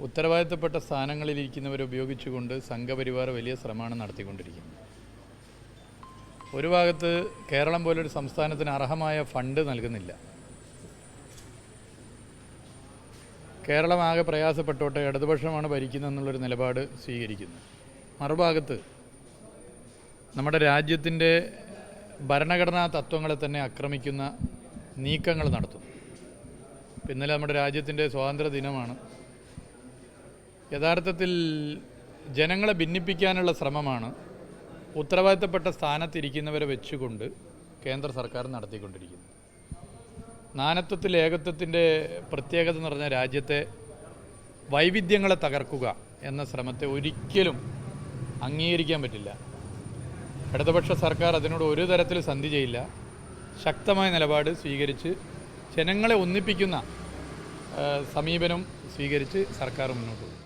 ഉത്തരവാദിത്തപ്പെട്ട സ്ഥാനങ്ങളിലിരിക്കുന്നവരെ ഉപയോഗിച്ചുകൊണ്ട് സംഘപരിവാർ വലിയ ശ്രമമാണ് നടത്തിക്കൊണ്ടിരിക്കുന്നത്. ഒരു ഭാഗത്ത് കേരളം പോലൊരു സംസ്ഥാനത്തിന് അർഹമായ ഫണ്ട് നൽകുന്നില്ല. കേരളം ആകെ പ്രയാസപ്പെട്ടോട്ടെ, ഇടതുപക്ഷമാണ് ഭരിക്കുന്നതെന്നുള്ളൊരു നിലപാട് സ്വീകരിക്കുന്നു. മറുഭാഗത്ത് നമ്മുടെ രാജ്യത്തിൻ്റെ ഭരണഘടനാ തത്വങ്ങളെ തന്നെ ആക്രമിക്കുന്ന നീക്കങ്ങൾ നടത്തുന്നു. ഇന്നലെ നമ്മുടെ രാജ്യത്തിൻ്റെ സ്വാതന്ത്ര്യ ദിനമാണ്. യഥാർത്ഥത്തിൽ ജനങ്ങളെ ഭിന്നിപ്പിക്കാനുള്ള ശ്രമമാണ് ഉത്തരവാദിത്തപ്പെട്ട സ്ഥാനത്തിരിക്കുന്നവരെ വെച്ചുകൊണ്ട് കേന്ദ്ര സർക്കാർ നടത്തിക്കൊണ്ടിരിക്കുന്നത്. നാനത്വത്തിൽ ഏകത്വത്തിൻ്റെ പ്രത്യേകത എന്ന് പറഞ്ഞാൽ രാജ്യത്തെ വൈവിധ്യങ്ങളെ തകർക്കുക എന്ന ശ്രമത്തെ ഒരിക്കലും അംഗീകരിക്കാൻ പറ്റില്ല. ഇടതുപക്ഷ സർക്കാർ അതിനോട് ഒരു തരത്തിൽ സന്ധി ചെയ്യില്ല. ശക്തമായ നിലപാട് സ്വീകരിച്ച് ജനങ്ങളെ ഒന്നിപ്പിക്കുന്ന സമീപനം സ്വീകരിച്ച് സർക്കാർ മുന്നോട്ട് പോകും.